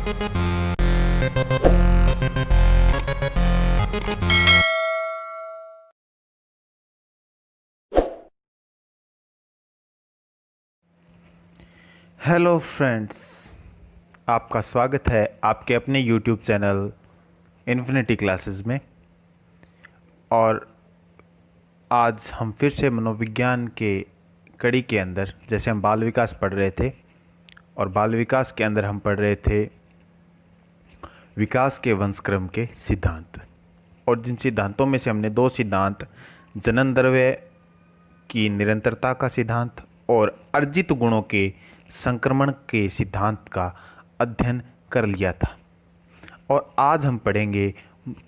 Hello friends, आपका स्वागत है आपके अपने YouTube चैनल इन्फिनिटी क्लासेस में। और आज हम फिर से मनोविज्ञान के कड़ी के अंदर, जैसे हम बाल विकास पढ़ रहे थे और बाल विकास के अंदर हम पढ़ रहे थे विकास के वंशक्रम के सिद्धांत, और जिन सिद्धांतों में से हमने दो सिद्धांत, जनन द्रव्य की निरंतरता का सिद्धांत और अर्जित गुणों के संक्रमण के सिद्धांत का अध्ययन कर लिया था। और आज हम पढ़ेंगे,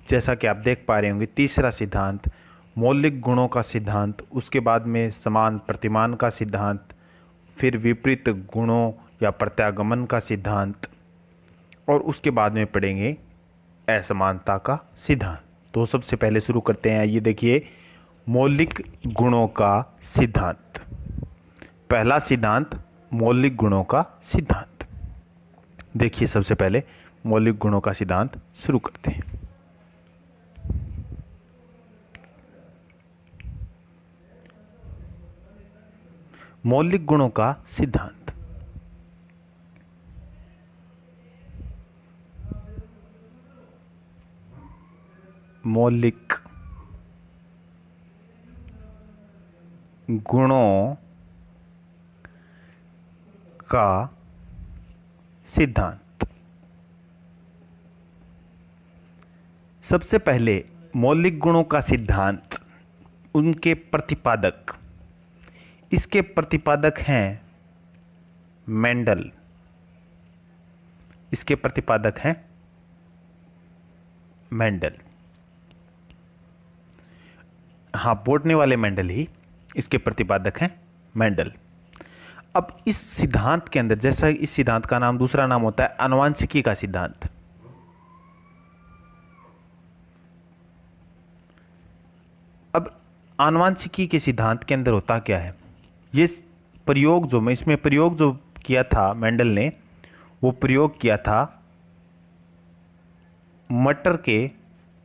जैसा कि आप देख पा रहे होंगे, तीसरा सिद्धांत मौलिक गुणों का सिद्धांत, उसके बाद में समान प्रतिमान का सिद्धांत, फिर विपरीत गुणों या प्रत्यागमन का सिद्धांत, और उसके बाद में पढ़ेंगे असमानता का सिद्धांत। तो सबसे पहले शुरू करते हैं। ये देखिए, मौलिक गुणों का सिद्धांत। पहला सिद्धांत मौलिक गुणों का सिद्धांत। देखिए, सबसे पहले मौलिक गुणों का सिद्धांत शुरू करते हैं। मौलिक गुणों का सिद्धांत। मौलिक गुणों का सिद्धांत। सबसे पहले मौलिक गुणों का सिद्धांत, उनके प्रतिपादक। इसके प्रतिपादक हैं मेंडल। इसके प्रतिपादक हैं मेंडल। हाँ, बोटने वाले मेंडल ही इसके प्रतिपादक हैं, मेंडल। अब इस सिद्धांत के अंदर, जैसा इस सिद्धांत का नाम, दूसरा नाम होता है आनुवंशिकी का सिद्धांत। अब आनुवंशिकी के सिद्धांत के अंदर होता क्या है, ये प्रयोग जो किया था मेंडल ने, वो प्रयोग किया था मटर के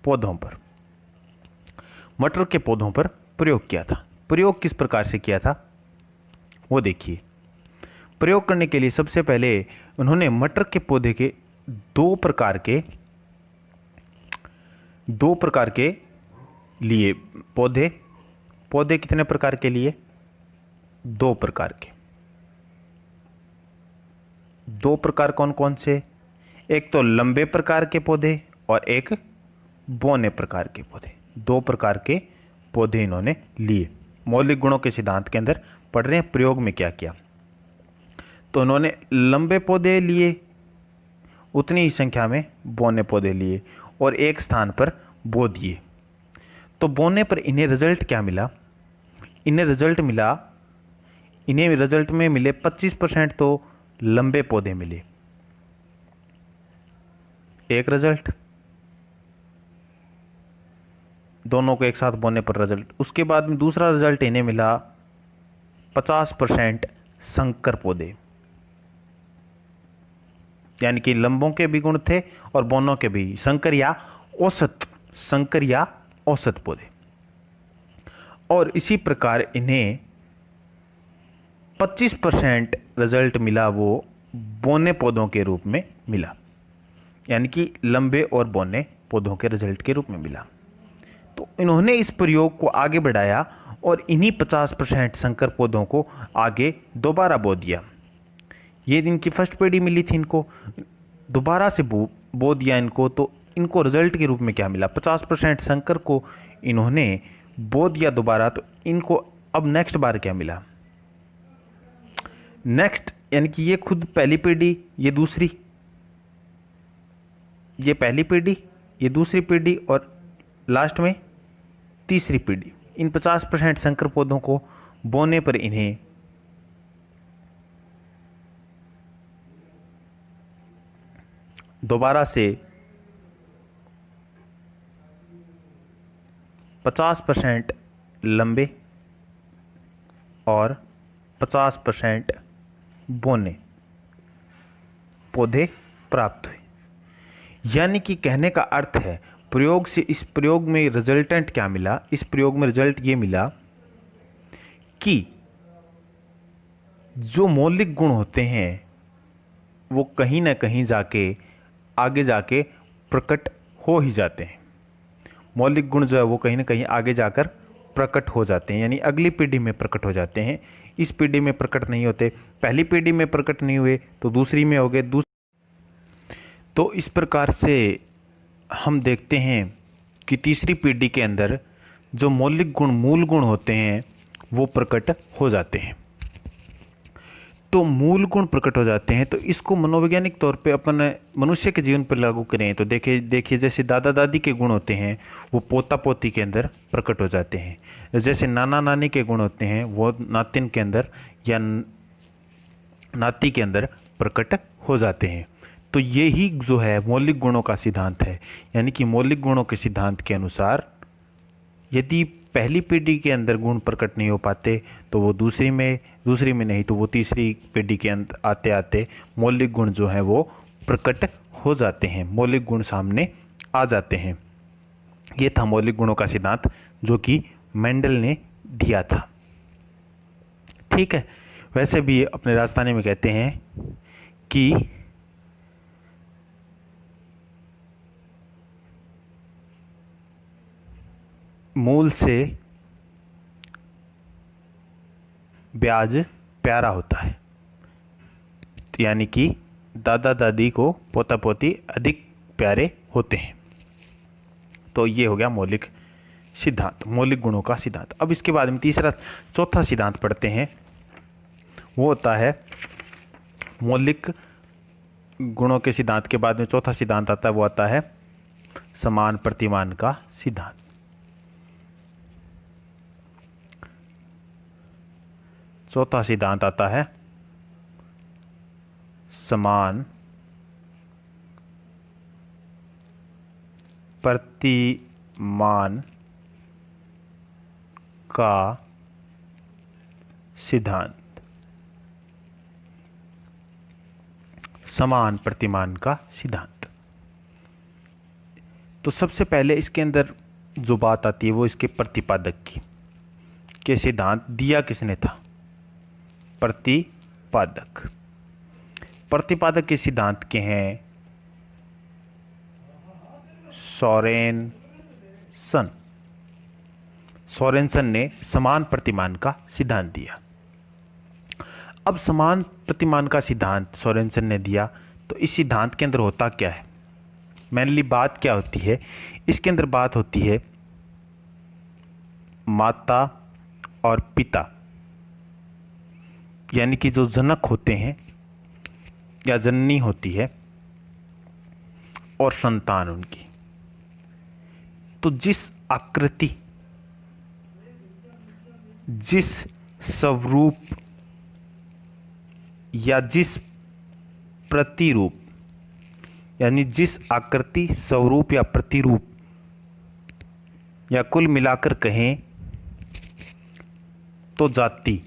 पौधों पर। मटर के पौधों पर प्रयोग किया था। प्रयोग किस प्रकार से किया था वो देखिए। प्रयोग करने के लिए सबसे पहले उन्होंने मटर के पौधे के दो प्रकार के लिए पौधे कितने प्रकार के लिए? दो प्रकार के। दो प्रकार कौन कौन से? एक तो लंबे प्रकार के पौधे और एक बौने प्रकार के पौधे। दो प्रकार के पौधे इन्होंने लिए। मौलिक गुणों के सिद्धांत के अंदर पढ़ रहे हैं प्रयोग में क्या किया। तो उन्होंने लंबे पौधे लिए, उतनी ही संख्या में बौने पौधे लिए और एक स्थान पर बो दिए। तो बोने पर इन्हें रिजल्ट क्या मिला? इन्हें रिजल्ट में मिले 25% तो लंबे पौधे मिले, एक रिजल्ट। दोनों को एक साथ बोने पर रिजल्ट। उसके बाद में दूसरा रिजल्ट इन्हें मिला 50% संकर पौधे, यानी कि लंबों के भी गुण थे और बोनों के भी, संकर या औसत पौधे। और इसी प्रकार इन्हें 25% रिजल्ट मिला, वो बोने पौधों के रूप में मिला, यानी कि लंबे और बोने पौधों के रिजल्ट के रूप में मिला। तो इन्होंने इस प्रयोग को आगे बढ़ाया और इन्हीं 50% संकर पौधों को आगे दोबारा बो दिया। ये इनकी फर्स्ट पीढ़ी मिली थी, इनको दोबारा से बो दिया इनको। तो इनको रिजल्ट के रूप में क्या मिला? 50% संकर को इन्होंने बो दिया दोबारा, तो इनको अब नेक्स्ट बार क्या मिला? नेक्स्ट, यानी कि ये खुद पहली पीढ़ी, ये दूसरी, ये पहली पीढ़ी, ये दूसरी पीढ़ी और लास्ट में तीसरी पीढ़ी। इन 50% संकर पौधों को बोने पर इन्हें दोबारा से 50% लंबे और 50% बोने पौधे प्राप्त हुए। यानी कि कहने का अर्थ है प्रयोग से, इस प्रयोग में रिजल्टेंट क्या मिला, इस प्रयोग में रिजल्ट ये मिला कि जो मौलिक गुण होते हैं वो कहीं ना कहीं जाके आगे जाके प्रकट हो ही जाते हैं। मौलिक गुण जो है वो कहीं ना कहीं आगे जाकर प्रकट हो जाते हैं, यानी अगली पीढ़ी में प्रकट हो जाते हैं। इस पीढ़ी में प्रकट नहीं होते, पहली पीढ़ी में प्रकट नहीं हुए तो दूसरी में हो गए। तो इस प्रकार से हम देखते हैं कि तीसरी पीढ़ी के अंदर जो मौलिक गुण, मूल गुण होते हैं वो प्रकट हो जाते हैं। तो मूल गुण प्रकट हो जाते हैं, तो इसको मनोवैज्ञानिक तौर पे अपन मनुष्य के जीवन पर लागू करें तो देखिए जैसे दादा दादी के गुण होते हैं वो पोता पोती के अंदर प्रकट हो जाते हैं। जैसे नाना नानी के गुण होते हैं वो नातिन के अंदर या नाती के अंदर प्रकट हो जाते हैं। तो ये ही जो है मौलिक गुणों का सिद्धांत है। यानी कि मौलिक गुणों के सिद्धांत के अनुसार यदि पहली पीढ़ी के अंदर गुण प्रकट नहीं हो पाते तो वो दूसरी में नहीं तो वो तीसरी पीढ़ी के अंदर आते आते मौलिक गुण जो है वो प्रकट हो जाते हैं, मौलिक गुण सामने आ जाते हैं। ये था मौलिक गुणों का सिद्धांत जो कि मेंडल ने दिया था। ठीक है, वैसे भी अपने राजस्थानी में कहते हैं कि मूल से ब्याज प्यारा होता है, यानी कि दादा दादी को पोता पोती अधिक प्यारे होते हैं। तो ये हो गया मौलिक सिद्धांत, मौलिक गुणों का सिद्धांत। अब इसके बाद में चौथा सिद्धांत पढ़ते हैं, वो होता है मौलिक गुणों के सिद्धांत के बाद में चौथा सिद्धांत आता है, वो आता है समान प्रतिमान का सिद्धांत। चौथा सिद्धांत आता है समान प्रतिमान का सिद्धांत। समान प्रतिमान का सिद्धांत। तो सबसे पहले इसके अंदर जो बात आती है वो इसके प्रतिपादक की, के सिद्धांत दिया किसने था? प्रतिपादक। प्रतिपादक के सिद्धांत के हैं सोरेनसन। सोरेनसन ने समान प्रतिमान का सिद्धांत दिया। अब समान प्रतिमान का सिद्धांत सोरेनसन ने दिया तो इस सिद्धांत के अंदर होता क्या है, मेनली बात क्या होती है? इसके अंदर बात होती है माता और पिता, यानी कि जो जनक होते हैं या जननी होती है और संतान उनकी। तो जिस आकृति, जिस स्वरूप या जिस प्रतिरूप, यानी जिस आकृति, स्वरूप या प्रतिरूप या कुल मिलाकर कहें तो जाति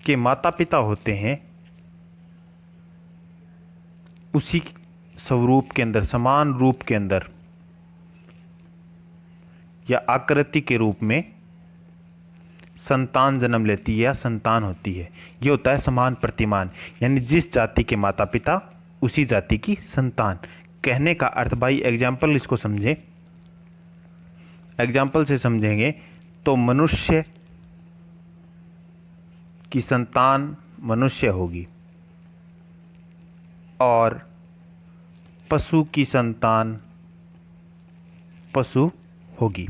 के माता पिता होते हैं, उसी स्वरूप के अंदर, समान रूप के अंदर या आकृति के रूप में संतान जन्म लेती है या संतान होती है। ये होता है समान प्रतिमान, यानी जिस जाति के माता पिता उसी जाति की संतान। कहने का अर्थ, भाई एग्जाम्पल इसको समझें, एग्जाम्पल से समझेंगे तो मनुष्य की संतान मनुष्य होगी और पशु की संतान पशु होगी।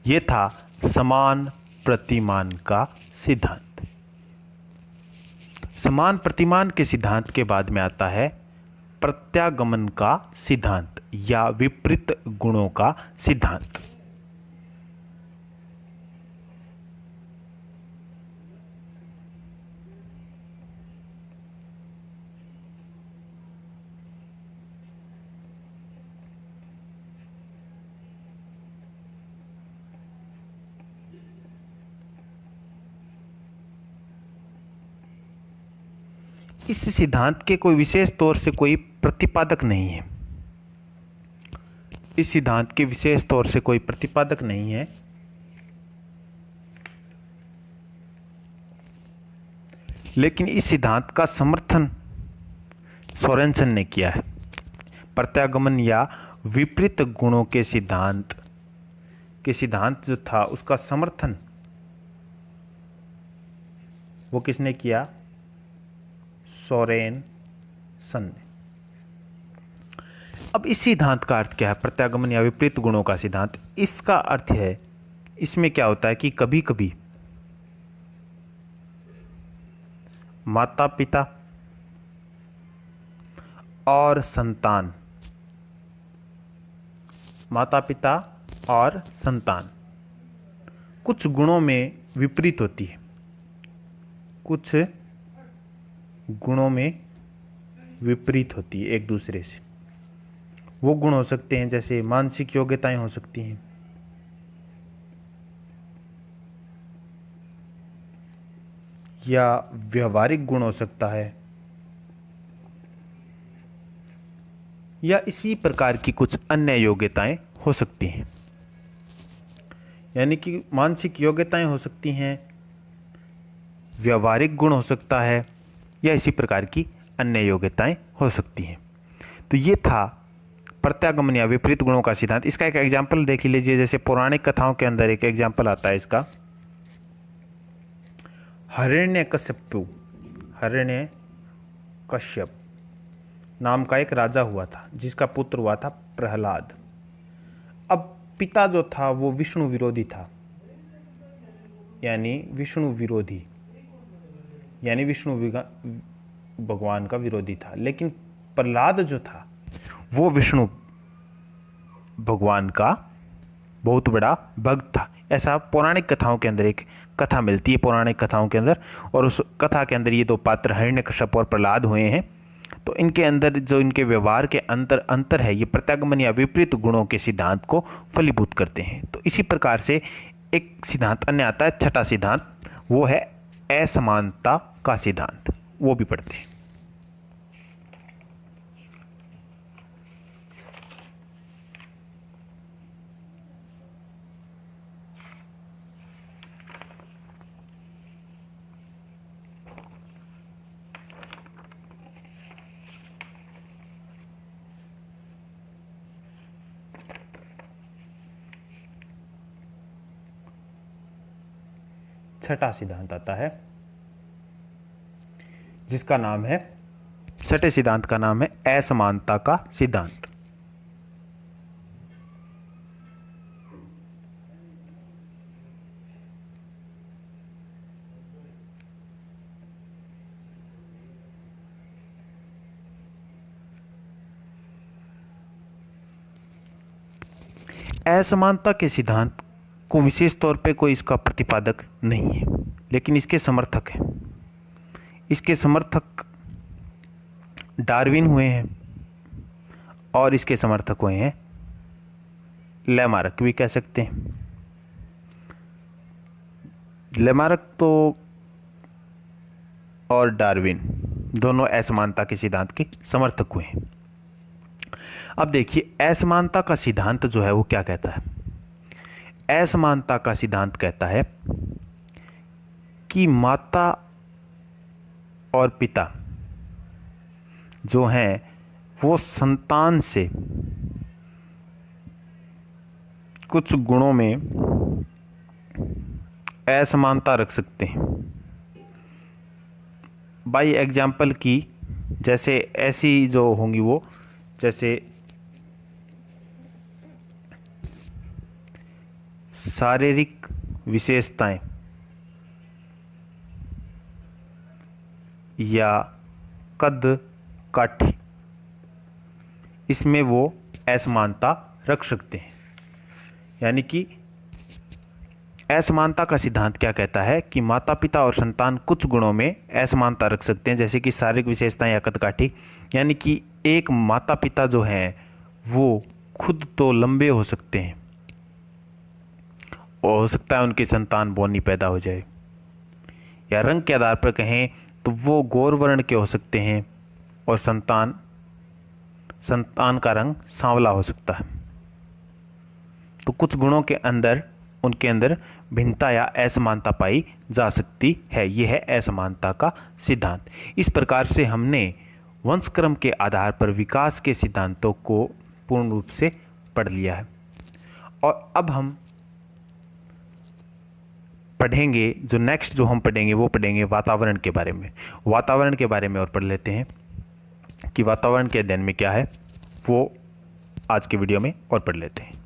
ये था समान प्रतिमान का सिद्धांत। समान प्रतिमान के सिद्धांत के बाद में आता है प्रत्यागमन का सिद्धांत या विपरीत गुणों का सिद्धांत। इस सिद्धांत के कोई विशेष तौर से कोई प्रतिपादक नहीं है। इस सिद्धांत के विशेष तौर से कोई प्रतिपादक नहीं है, लेकिन इस सिद्धांत का समर्थन सोरेनसन ने किया है। प्रत्यागमन या विपरीत गुणों के सिद्धांत जो था उसका समर्थन वो किसने किया? सोरेनसन ने। अब इस सिद्धांत का अर्थ क्या है? प्रत्यागमन या विपरीत गुणों का सिद्धांत, इसका अर्थ है, इसमें क्या होता है कि कभी कभी माता पिता और संतान कुछ गुणों में विपरीत होती है, कुछ गुणों में विपरीत होती है एक दूसरे से। वो गुण हो सकते हैं जैसे मानसिक योग्यताएं हो सकती हैं, या व्यवहारिक गुण हो सकता है, या इसी प्रकार की कुछ अन्य योग्यताएं हो सकती हैं। यानी कि मानसिक योग्यताएं हो सकती हैं, व्यवहारिक गुण हो सकता है, या इसी प्रकार की अन्य योग्यताएं हो सकती हैं। तो ये था प्रत्यागमन या विपरीत गुणों का सिद्धांत। इसका एक एग्जाम्पल देख लीजिए, जैसे पौराणिक कथाओं के अंदर एक एग्जाम्पल आता है इसका। हिरण्यकश्यप नाम का एक राजा हुआ था, जिसका पुत्र हुआ था प्रहलाद। अब पिता जो था वो विष्णु विरोधी था, यानी विष्णु भगवान का विरोधी था। लेकिन प्रहलाद जो था वो विष्णु भगवान का बहुत बड़ा भक्त था। ऐसा पौराणिक कथाओं के अंदर एक कथा मिलती है, पौराणिक कथाओं के अंदर, और उस कथा के अंदर ये दो पात्र हिरण्यकश्यप और प्रहलाद हुए हैं। तो इनके अंदर जो इनके व्यवहार के अंतर है, ये प्रत्यागमन या विपरीत गुणों के सिद्धांत को फलीभूत करते हैं। तो इसी प्रकार से एक सिद्धांत अन्य आता है, छठा सिद्धांत, वो है असमानता का सिद्धांत। वो भी पढ़ते हैं। छठा सिद्धांत आता है, जिसका नाम है, छठे सिद्धांत का नाम है असमानता का सिद्धांत। असमानता के सिद्धांत को विशेष तौर पे कोई इसका प्रतिपादक नहीं है, लेकिन इसके समर्थक हैं। इसके समर्थक डार्विन हुए हैं, और इसके समर्थक हुए हैं लैमार्क भी कह सकते हैं। लैमार्क तो और डार्विन दोनों असमानता के सिद्धांत के समर्थक हुए हैं। अब देखिए, असमानता का सिद्धांत जो है वो क्या कहता है? असमानता का सिद्धांत कहता है कि माता और पिता जो हैं वो संतान से कुछ गुणों में असमानता रख सकते हैं। बाई एग्जाम्पल की, जैसे ऐसी जो होंगी वो, जैसे शारीरिक विशेषताएं या कद काठी, इसमें वो असमानता रख सकते हैं। यानी कि असमानता का सिद्धांत क्या कहता है कि माता पिता और संतान कुछ गुणों में असमानता रख सकते हैं, जैसे कि शारीरिक विशेषताएं या कद काठी। यानी कि एक माता पिता जो हैं वो खुद तो लंबे हो सकते हैं, और हो सकता है उनकी संतान बौनी पैदा हो जाए, या रंग के आधार पर कहें तो वो गौर वर्ण के हो सकते हैं और संतान का रंग सांवला हो सकता है। तो कुछ गुणों के अंदर उनके अंदर भिन्नता या असमानता पाई जा सकती है। यह है असमानता का सिद्धांत। इस प्रकार से हमने वंशक्रम के आधार पर विकास के सिद्धांतों को पूर्ण रूप से पढ़ लिया है। और अब हम पढ़ेंगे, जो नेक्स्ट जो हम पढ़ेंगे वो पढ़ेंगे वातावरण के बारे में। वातावरण के बारे में और पढ़ लेते हैं कि वातावरण के अध्ययन में क्या है, वो आज के वीडियो में और पढ़ लेते हैं।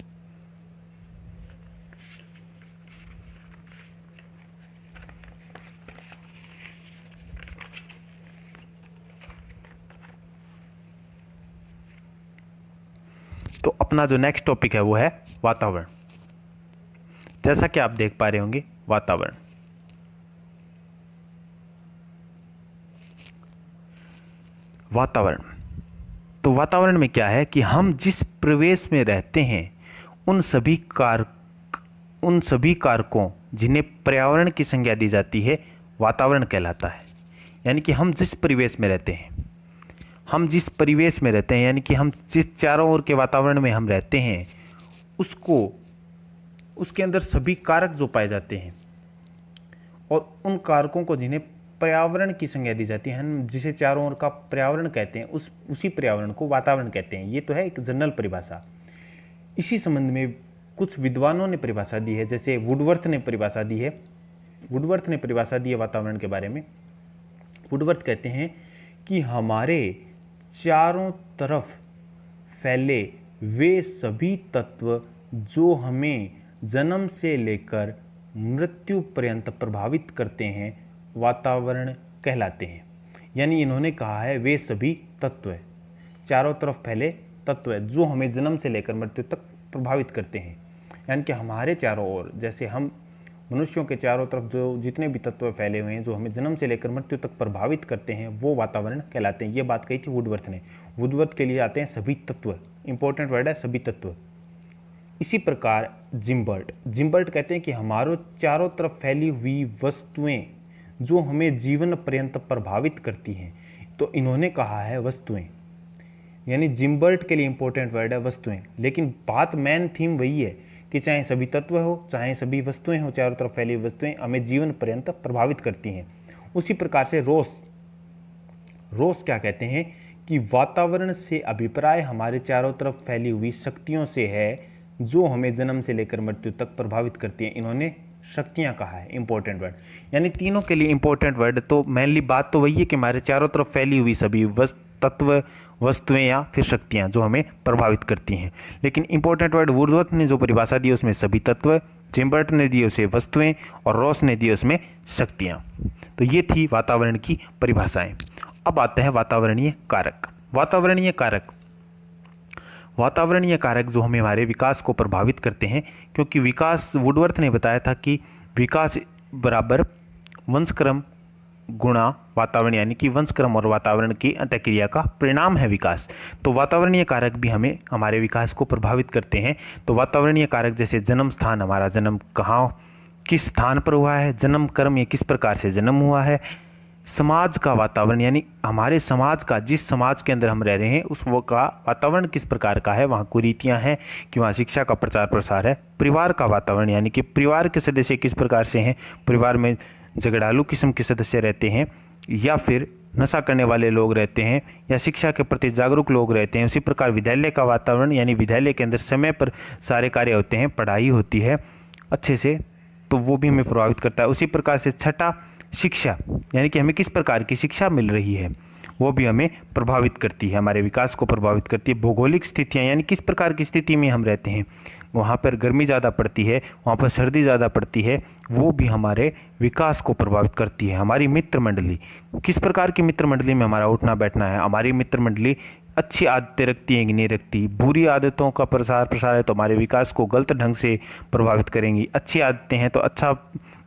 तो अपना जो नेक्स्ट टॉपिक है वो है वातावरण। जैसा कि आप देख पा रहे होंगे, वातावरण तो वातावरण में क्या है कि हम जिस परिवेश में रहते हैं उन सभी कारकों जिन्हें पर्यावरण की संज्ञा दी जाती है वातावरण कहलाता है। यानी कि हम जिस परिवेश में रहते हैं यानी कि हम जिस चारों ओर के वातावरण में हम रहते हैं उसके अंदर सभी कारक जो पाए जाते हैं और उन कारकों को जिन्हें पर्यावरण की संज्ञा दी जाती है, हम जिसे चारों ओर का पर्यावरण कहते हैं, उसी पर्यावरण को वातावरण कहते हैं। ये तो है एक जनरल परिभाषा। इसी संबंध में कुछ विद्वानों ने परिभाषा दी है, जैसे वुडवर्थ ने परिभाषा दी है वातावरण के बारे में। वुडवर्थ कहते हैं कि हमारे चारों तरफ फैले वे सभी तत्व जो हमें जन्म से लेकर मृत्यु पर्यंत प्रभावित करते हैं वातावरण कहलाते हैं। यानी इन्होंने कहा है वे सभी तत्व, चारों तरफ फैले तत्व जो हमें जन्म से लेकर मृत्यु तक प्रभावित करते हैं। यानी कि हमारे चारों ओर, जैसे हम मनुष्यों के चारों तरफ जो जितने भी तत्व फैले हुए हैं जो हमें जन्म से लेकर मृत्यु तक प्रभावित करते हैं वो वातावरण कहलाते हैं। ये बात कही थी वुडवर्थ ने। वुडवर्थ के लिए आते हैं सभी तत्व, इंपॉर्टेंट वर्ड है सभी तत्व। इसी प्रकार जिम्बर्ट कहते हैं कि हमारे चारों तरफ फैली हुई वस्तुएं जो हमें जीवन पर्यंत प्रभावित करती हैं, तो इन्होंने कहा है वस्तुएं। यानी जिम्बर्ट के लिए इंपॉर्टेंट वर्ड है वस्तुएं। लेकिन बात मेन थीम वही है कि चाहे सभी तत्व हो चाहे सभी वस्तुएं हो, चारों तरफ फैली वस्तुएं हमें जीवन पर्यंत प्रभावित करती हैं। उसी प्रकार से रोस क्या कहते हैं कि वातावरण से अभिप्राय हमारे चारों तरफ फैली हुई शक्तियों से है जो हमें जन्म से लेकर मृत्यु तक प्रभावित करती हैं। इन्होंने शक्तियां कहा है, इंपॉर्टेंट वर्ड। यानी तीनों के लिए इंपॉर्टेंट वर्ड। तो मेनली बात तो वही है कि हमारे चारों तरफ फैली हुई सभी तत्व, वस्तुएं या फिर शक्तियां जो हमें प्रभावित करती हैं। लेकिन इंपॉर्टेंट वर्ड वुडवर्थ ने जो परिभाषा दी उसमें सभी तत्व, जिम्बर्ट ने दी उसे वस्तुएं और रॉस ने दी उसमें शक्तियां। तो ये थी वातावरण की परिभाषाएं। अब आते हैं वातावरणीय कारक। वातावरणीय कारक जो हमें हमारे विकास को प्रभावित करते हैं, क्योंकि विकास, वुडवर्थ ने बताया था कि विकास बराबर वंशक्रम गुणा वातावरण, यानी कि वंशक्रम और वातावरण की अंतःक्रिया का परिणाम है विकास। तो वातावरणीय कारक भी हमें हमारे विकास को प्रभावित करते हैं। तो वातावरणीय कारक जैसे जन्म स्थान, हमारा जन्म कहाँ किस स्थान पर हुआ है, जन्म कर्म या किस प्रकार से जन्म हुआ है, समाज का वातावरण यानी हमारे समाज का, जिस समाज के अंदर हम रह रहे हैं उस वो का वातावरण किस प्रकार का है, वहाँ कुरीतियाँ हैं कि वहाँ शिक्षा का प्रचार प्रसार है। परिवार का वातावरण यानी कि परिवार के सदस्य किस प्रकार से हैं, परिवार में झगड़ालू किस्म के सदस्य रहते हैं या फिर नशा करने वाले लोग रहते हैं या शिक्षा के प्रति जागरूक लोग रहते हैं। उसी प्रकार विद्यालय का वातावरण यानी विद्यालय के अंदर समय पर सारे कार्य होते हैं, पढ़ाई होती है अच्छे से, तो वो भी हमें प्रभावित करता है। उसी प्रकार से छठा, शिक्षा यानी कि हमें किस प्रकार की शिक्षा मिल रही है वो भी हमें प्रभावित करती है, हमारे विकास को प्रभावित करती है। भौगोलिक स्थितियाँ यानी किस प्रकार की स्थिति में हम रहते हैं, वहाँ पर गर्मी ज़्यादा पड़ती है, वहाँ पर सर्दी ज़्यादा पड़ती है, वो भी हमारे विकास को प्रभावित करती है। हमारी मित्र मंडली, किस प्रकार की मित्र मंडली में हमारा उठना बैठना है, हमारी मित्र मंडली अच्छी आदतें रखती है कि नहीं रखती, बुरी आदतों का प्रसार है तो हमारे विकास को गलत ढंग से प्रभावित करेंगी, अच्छी आदतें हैं तो अच्छा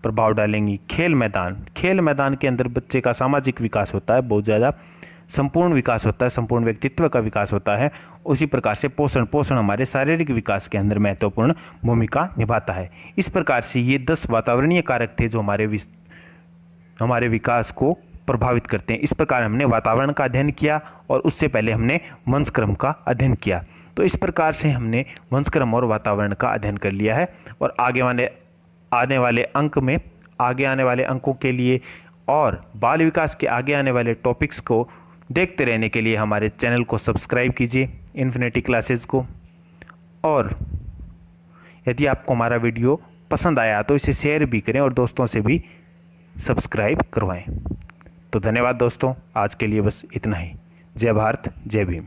प्रभाव डालेंगी। खेल मैदान के अंदर बच्चे का सामाजिक विकास होता है, बहुत ज़्यादा संपूर्ण विकास होता है, संपूर्ण व्यक्तित्व का विकास होता है। उसी प्रकार से पोषण हमारे शारीरिक विकास के अंदर महत्वपूर्ण भूमिका निभाता है। इस प्रकार से ये 10 वातावरणीय कारक थे जो हमारे विकास को प्रभावित करते हैं। इस प्रकार हमने वातावरण का अध्ययन किया और उससे पहले हमने वंशक्रम का अध्ययन किया। तो इस प्रकार से हमने वंशक्रम और वातावरण का अध्ययन कर लिया है और आगे आने वाले अंकों के लिए और बाल विकास के आगे आने वाले टॉपिक्स को देखते रहने के लिए हमारे चैनल को सब्सक्राइब कीजिए इन्फिनिटी क्लासेस को। और यदि आपको हमारा वीडियो पसंद आया तो इसे शेयर भी करें और दोस्तों से भी सब्सक्राइब करवाएं। तो धन्यवाद दोस्तों, आज के लिए बस इतना ही। जय भारत, जय भीम।